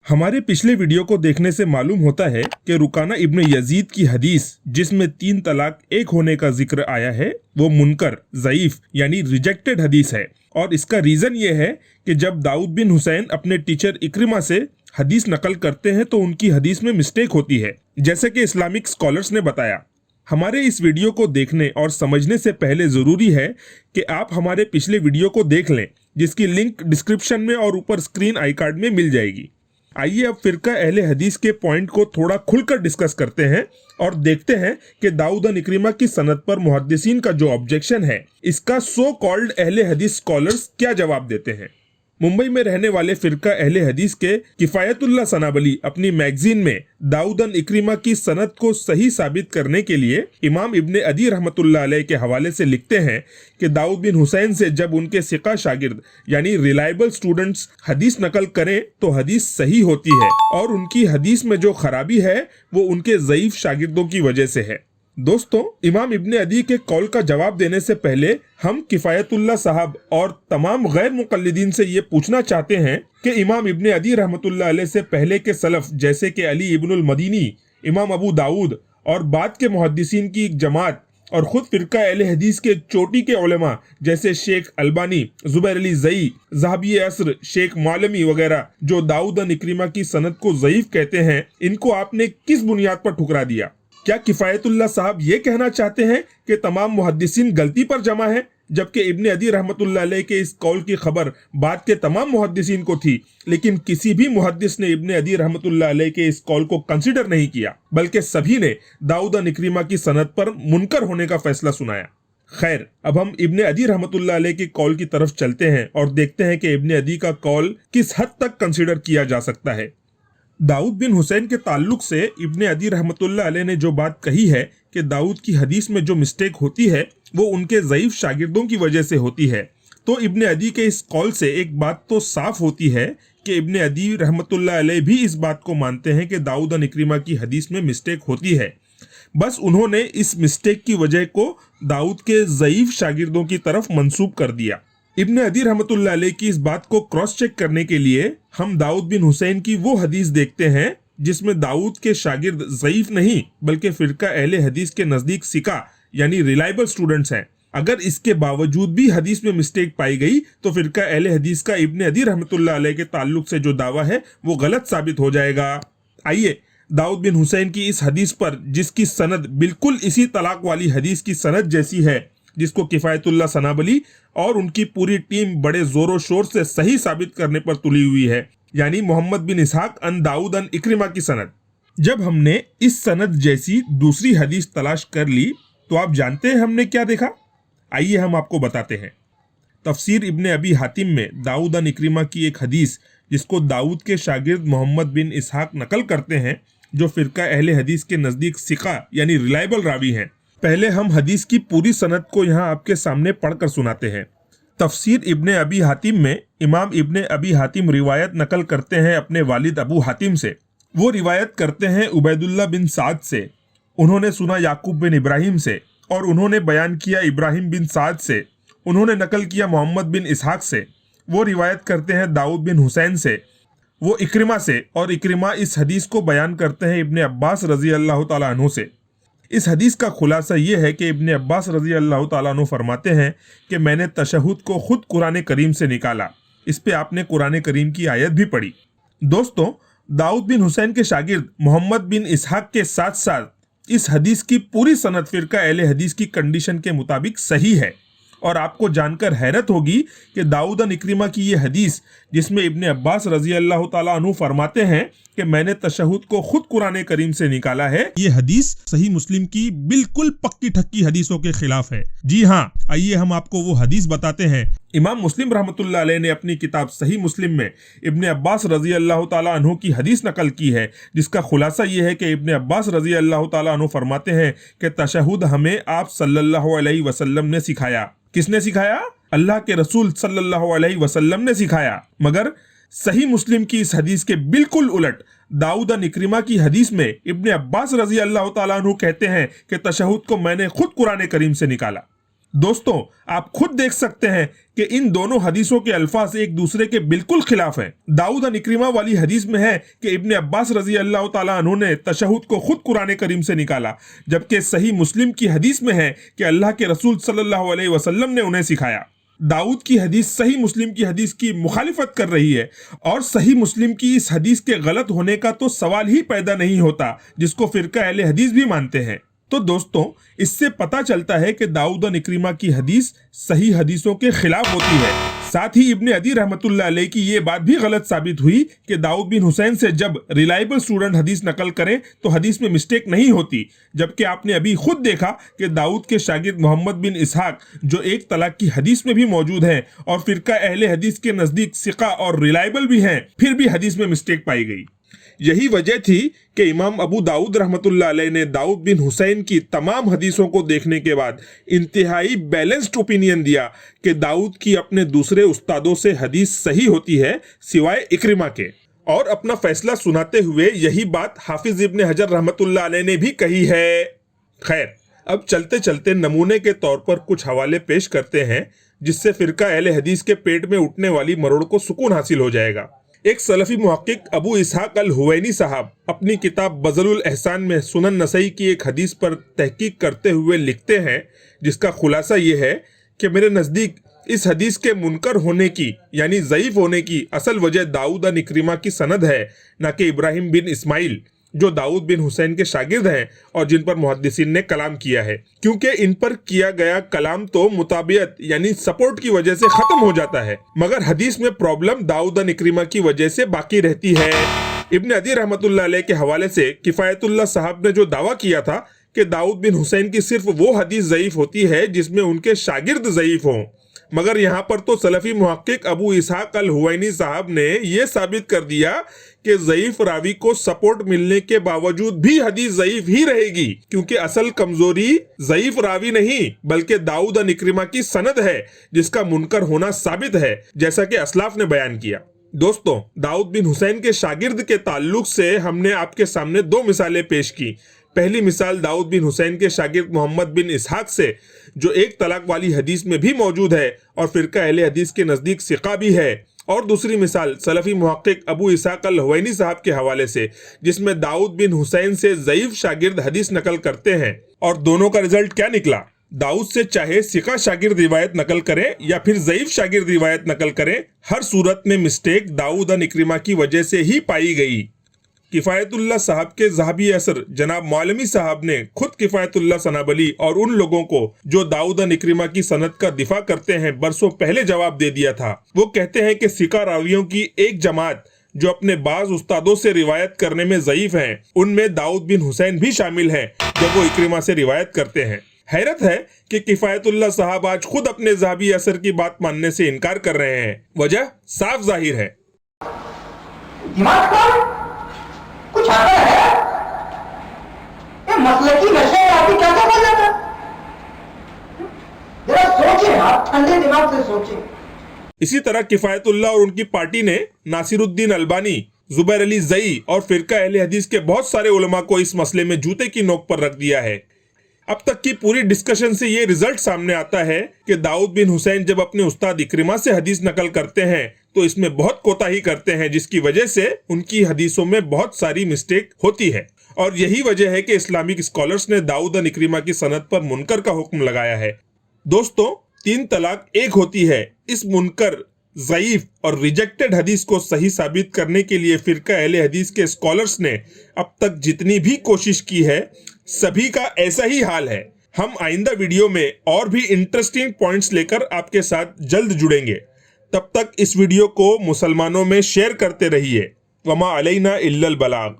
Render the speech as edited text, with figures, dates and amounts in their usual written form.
हमारे पिछले वीडियो को देखने से मालूम होता है कि रुकाना इब्न यजीद की हदीस जिसमें 3 तलाक एक होने का जिक्र आया है वो मुनकर ज़ईफ यानी रिजेक्टेड हदीस है। और इसका रीज़न ये है कि जब दाऊद बिन हुसैन अपने टीचर इक्रिमा से हदीस नकल करते हैं तो उनकी हदीस में मिस्टेक होती है, जैसे कि इस्लामिक स्कॉलर्स ने बताया। हमारे इस वीडियो को देखने और समझने से पहले ज़रूरी है कि आप हमारे पिछले वीडियो को देख लें, जिसकी लिंक डिस्क्रिप्शन में और ऊपर स्क्रीन आई कार्ड में मिल जाएगी। आइए अब फिरका अहले हदीस के पॉइंट को थोड़ा खुलकर डिस्कस करते हैं और देखते हैं कि दाऊद और इक्रिमा की सनद पर मुहद्दिसीन का जो ऑब्जेक्शन है, इसका सो कॉल्ड अहले हदीस स्कॉलर्स क्या जवाब देते हैं। मुंबई में रहने वाले फिरका अहले हदीस के किफायतुल्लाह सनाबली अपनी मैगजीन में दाऊद और इक्रिमा की सनद को सही साबित करने के लिए इमाम इब्ने अदी रहमतुल्लाह अलैह के हवाले से लिखते हैं कि दाऊद बिन हुसैन से जब उनके सिका शागिर्द यानी रिलायबल स्टूडेंट्स हदीस नकल करें तो हदीस सही होती है और उनकी हदीस में जो खराबी है वो उनके ज़ईफ शागिर्दों की वजह से है। दोस्तों, इमाम इब्ने अदी के कौल का जवाब देने से पहले हम किफायतुल्लाह साहब और तमाम गैर मुक़ल्लिदीन से ये पूछना चाहते हैं कि इमाम इब्ने अदी रहमतुल्लाह अलैह से पहले के सलफ जैसे कि अली इब्नुल मदीनी, इमाम अबू दाऊद और बाद के मुहद्दिसीन की एक जमात और खुद फिरका अहले हदीस के चोटी के उलेमा जैसे शेख अलबानी, जुबैर अली ज़ई, ज़हाबी असर, शेख मालमी वगैरह जो दाऊद और इक्रिमा की सनद को ज़ईफ कहते हैं, इनको आपने किस बुनियाद पर ठुकरा दिया? क्या किफायतुल्लाह साहब ये कहना चाहते हैं कि तमाम मुहद्दिसीन गलती पर जमा है, जबकि इब्ने अदी रहमतुल्लाह अलैह के इस कौल की खबर बाद के तमाम मुहद्दिसीन को थी, लेकिन किसी भी मुहद्दिस ने इब्ने अदी रहमतुल्लाह अलैह के इस कौल को कंसीडर नहीं किया, बल्कि सभी ने दाऊद और इक्रिमा की सनद पर मुनकर होने का फैसला सुनाया। खैर, अब हम इब्ने अदी रहमतुल्लाह अलैह के कौल की तरफ चलते हैं और देखते हैं कि इब्ने अदी का कौल किस हद तक कंसीडर किया जा सकता है। दाऊद बिन हुसैन के ताल्लुक से इब्ने अदी रहमतुल्लाह अलैह ने जो बात कही है कि दाऊद की हदीस में जो मिस्टेक होती है वो उनके ज़ईफ शागिर्दों की वजह से होती है, तो इब्ने अदी के इस कौल से एक बात तो साफ होती है कि इब्ने अदी रहमतुल्लाह अलैह भी इस बात को मानते हैं कि दाऊद और इक्रिमा की हदीस में मिस्टेक होती है। बस उन्होंने इस मिस्टेक की वजह को दाऊद के ज़ईफ शागिर्दों की तरफ मंसूब कर दिया। इब्ने अदी रहमतुल्लाह अलैह की इस बात को क्रॉस चेक करने के लिए हम दाऊद बिन हुसैन की वो हदीस देखते हैं जिसमें दाऊद के शागिर्द ज़ईफ नहीं बल्कि फिरका अहले हदीस के नज़दीक सिका यानी रिलायबल स्टूडेंट्स हैं। अगर इसके बावजूद भी हदीस में मिस्टेक पाई गई तो फिरका अहले हदीस का इब्ने अदी रहमतुल्लाह अलैह के ताल्लुक से जो दावा है वो गलत साबित हो जाएगा। आइए दाऊद बिन हुसैन की इस हदीस पर, जिसकी सनद बिल्कुल इसी तलाक वाली हदीस की सनद जैसी है जिसको किफायतुल्लाह सनाबली और उनकी पूरी टीम बड़े जोरों शोर से सही साबित करने पर तुली हुई है, यानी मोहम्मद बिन इसहाक अन दाऊद अन इक्रिमा की सनद। जब हमने इस सनद जैसी दूसरी हदीस तलाश कर ली तो आप जानते हैं हमने क्या देखा? आइए हम आपको बताते हैं। तफसीर इब्ने अबी हातिम में दाऊद अन इक्रिमा की एक हदीस जिसको दाऊद के शागिर्द मोहम्मद बिन इसहाक नकल करते हैं, जो फिरका अहले हदीस के नज़दीक सिका यानी रिलायबल रावी हैं। पहले हम हदीस की पूरी सनद को यहाँ आपके सामने पढ़कर सुनाते हैं। तफसीर इब्ने अबी हातिम में इमाम इब्ने अबी हातिम रिवायत नकल करते हैं अपने वालिद अबू हातिम से। वो रिवायत करते हैं उबैदुल्लाह बिन साद से, उन्होंने सुना याकूब बिन इब्राहिम से और उन्होंने बयान किया इब्राहिम बिन साद से, उन्होंने नकल किया मोहम्मद बिन इसहाक से। वो रिवायत करते हैं दाऊद बिन हुसैन से, वो इक्रिमा से, और इक्रिमा इस हदीस को बयान करते हैं इब्ने अब्बास रज़ी अल्लाह ताला अन्हु से। इस हदीस का खुलासा ये है कि इब्ने अब्बास रज़ी अल्लाह ताला अन्हु फरमाते हैं कि मैंने तशहुद को खुद कुरान करीम से निकाला। इस पे आपने कुरान करीम की आयत भी पढ़ी। दोस्तों, दाऊद बिन हुसैन के शागिर्द मोहम्मद बिन इसहाक के साथ साथ इस हदीस की पूरी सनद फिरका अहले हदीस की कंडीशन के मुताबिक सही है। और आपको जानकर हैरत होगी कि दाऊद और इक्रिमा की ये हदीस जिसमें इब्ने अब्बास रज़ी अल्लाह ताला अन्हु फरमाते हैं कि मैंने तशहुद को खुद कुरान करीम से निकाला है, ये हदीस सही मुस्लिम की बिल्कुल पक्की ठक्की हदीसों के खिलाफ है। जी हाँ, आइए हम आपको वो हदीस बताते हैं। इमाम मुस्लिम रहमतुल्लाह अलैह ने अपनी किताब सही मुस्लिम में इब्ने अब्बास रज़ी अल्लाह ताला अन्हु की हदीस नकल की है, जिसका खुलासा ये है कि इब्ने अब्बास रज़ी अल्लाह ताला अन्हु फरमाते हैं कि तशहुद हमें आप सल्लल्लाहु अलैहि वसल्लम ने सिखाया। किसने सिखाया? अल्लाह के रसूल सल्लल्लाहु अलैहि वसल्लम ने सिखाया। मगर सही मुस्लिम की इस हदीस के बिल्कुल उलट दाऊद और इक्रिमा की हदीस में इब्ने अब्बास रज़ी अल्लाह ताला अन्हु कहते हैं कि तशहुद को मैंने खुद कुरान करीम से निकाला। दोस्तों, आप खुद देख सकते हैं कि इन दोनों हदीसों के अल्फाज एक दूसरे के बिल्कुल खिलाफ हैं। दाऊद और इक्रिमा वाली हदीस में है कि इब्ने अब्बास रजी अल्लाह ताला अन्हु ने तशहुद को खुद कुरान करीम से निकाला, जबकि सही मुस्लिम की हदीस में है कि अल्लाह के रसूल सल्लल्लाहु अलैहि वसल्लम ने उन्हें सिखाया। दाऊद की हदीस सही मुस्लिम की हदीस की मुखालिफत कर रही है, और सही मुस्लिम की इस हदीस के गलत होने का तो सवाल ही पैदा नहीं होता, जिसको फिरका अहले हदीस भी मानते हैं। तो दोस्तों, इससे पता चलता है कि दाऊद और इक्रिमा की हदीस सही हदीसों के खिलाफ होती है। साथ ही इब्ने अदी रहमतुल्लाह अलैह की ये बात भी गलत साबित हुई कि दाऊद बिन हुसैन से जब रिलायबल स्टूडेंट हदीस नकल करें तो हदीस में मिस्टेक नहीं होती, जबकि आपने अभी खुद देखा कि दाऊद के शागिर्द मोहम्मद बिन इसहाक जो एक तलाक की हदीस में भी मौजूद हैं और फिरका अहले हदीस के नजदीक सिका और रिलायबल भी हैं, फिर भी हदीस में मिस्टेक पाई गई। यही वजह थी कि इमाम अबू दाऊद रहमतुल्लाह अलैह ने दाऊद बिन हुसैन की तमाम हदीसों को देखने के बाद इंतहाई बैलेंस्ड ओपिनियन दिया कि दाऊद की अपने दूसरे उस्तादों से हदीस सही होती है सिवाय इक्रिमा के। और अपना फैसला सुनाते हुए यही बात हाफिज इब्ने हजर रहमतुल्लाह अलैह ने भी कही है। खैर, अब चलते चलते नमूने के तौर पर कुछ हवाले पेश करते हैं, जिससे फिरका अहले हदीस के पेट में उठने वाली मरोड़ को सुकून हासिल हो जाएगा। एक सलफी मुहक्किक अबू इसहाक अल हुवैनी साहब अपनी किताब बज़लुल एहसान में सुनन नसई की एक हदीस पर तहकीक करते हुए लिखते हैं, जिसका खुलासा ये है कि मेरे नज़दीक इस हदीस के मुनकर होने की यानी ज़ईफ होने की असल वजह दाऊद और इक्रिमा की सनद है, न कि इब्राहिम बिन इस्माइल जो दाऊद बिन हुसैन के शागिर्द हैं और जिन पर मुहद्दिसीन ने कलाम किया है, क्योंकि इन पर किया गया कलाम तो मुताबियत यानी सपोर्ट की वजह से खत्म हो जाता है, मगर हदीस में प्रॉब्लम दाऊद और इक्रिमा की वजह से बाकी रहती है। इब्ने अदी रहमतुल्लाह अलैह के हवाले से किफायतुल्लाह साहब ने जो दावा किया था कि दाऊद बिन हुसैन की सिर्फ वो हदीस ज़ईफ होती है जिसमें उनके शागिर्द ज़ईफ हों, मगर यहाँ पर तो सलफी मुहक्किक अबू इसहाक अल हुवैनी साहब ने यह साबित कर दिया कि ज़ईफ रावी को सपोर्ट मिलने के बावजूद भी हदीस ज़ईफ ही रहेगी, क्योंकि असल कमजोरी ज़ईफ रावी नहीं बल्कि दाऊद और इक्रिमा की सनद है, जिसका मुनकर होना साबित है, जैसा कि असलाफ ने बयान किया। दोस्तों, दाऊद बिन हुसैन के शागिर्द के ताल्लुक से हमने आपके सामने दो मिसालें पेश की। पहली मिसाल दाऊद बिन हुसैन के शागिर्द मोहम्मद बिन इसहाक से, जो एक तलाक वाली हदीस में भी मौजूद है और फिरका अहले हदीस के नज़दीक सिका भी है, और दूसरी मिसाल सलफी मुहक्किक अबू इसहाक अल हुवैनी साहब के हवाले से, जिसमें दाऊद बिन हुसैन से ज़ईफ शागिर्द हदीस नकल करते हैं, और दोनों का रिजल्ट क्या निकला। दाऊद से चाहे सिका शागिर्द रिवायत नकल करें या फिर ज़ईफ शागिर्द रिवायत नकल करें, हर सूरत में मिस्टेक दाऊद और इक्रिमा की वजह से ही पाई गई। किफायतुल्लाह साहब के ज़हाबी असर जनाब मौलवी साहब ने खुद किफायतुल्लाह सनाबली और उन लोगों को जो दाऊद और इक्रिमा की सनद का दिफा करते हैं बरसों पहले जवाब दे दिया था। वो कहते हैं कि सिका रावियों की एक जमात जो अपने बाज उस्तादों से रिवायत करने में ज़ईफ हैं, उनमें दाऊद बिन हुसैन भी शामिल हैं जब वो इक्रिमा से रिवायत करते हैं। हैरत है कि किफायतुल्लाह साहब आज खुद अपने ज़हाबी असर की बात मानने से इनकार कर रहे हैं। वजह साफ जाहिर है। कुछ आता है ये मसलकी नशे आदमी कैसे बन जाता है? जरा सोचें, आप ठंडे दिमाग से सोचें। इसी तरह किफायतुल्लाह और उनकी पार्टी ने नासिरुद्दीन अलबानी, जुबैर अली ज़ई और फिरका अहले हदीस के बहुत सारे उलमा को इस मसले में जूते की नोक पर रख दिया है। अब तक की पूरी डिस्कशन से ये रिजल्ट सामने आता है कि दाऊद बिन हुसैन जब अपने उस्ताद इक्रिमा से हदीस नकल करते हैं तो इसमें बहुत कोताही करते हैं, जिसकी वजह से उनकी हदीसों में बहुत सारी मिस्टेक होती है। और यही वजह है कि इस्लामिक स्कॉलर्स ने दाऊद और इक्रिमा की सनद पर मुनकर का हुक्म लगाया है। दोस्तों, 3 तलाक एक होती है, इस मुनकर, ज़ईफ और रिजेक्टेड हदीस को सही साबित करने के लिए फिरका अहले हदीस के स्कॉलर्स ने अब तक जितनी भी कोशिश की है, सभी का ऐसा ही हाल है। हम आइंदा वीडियो में और भी इंटरेस्टिंग पॉइंट्स लेकर आपके साथ जल्द जुड़ेंगे। तब तक इस वीडियो को मुसलमानों में शेयर करते रहिए। वमा अलैना इल्लल बलाग।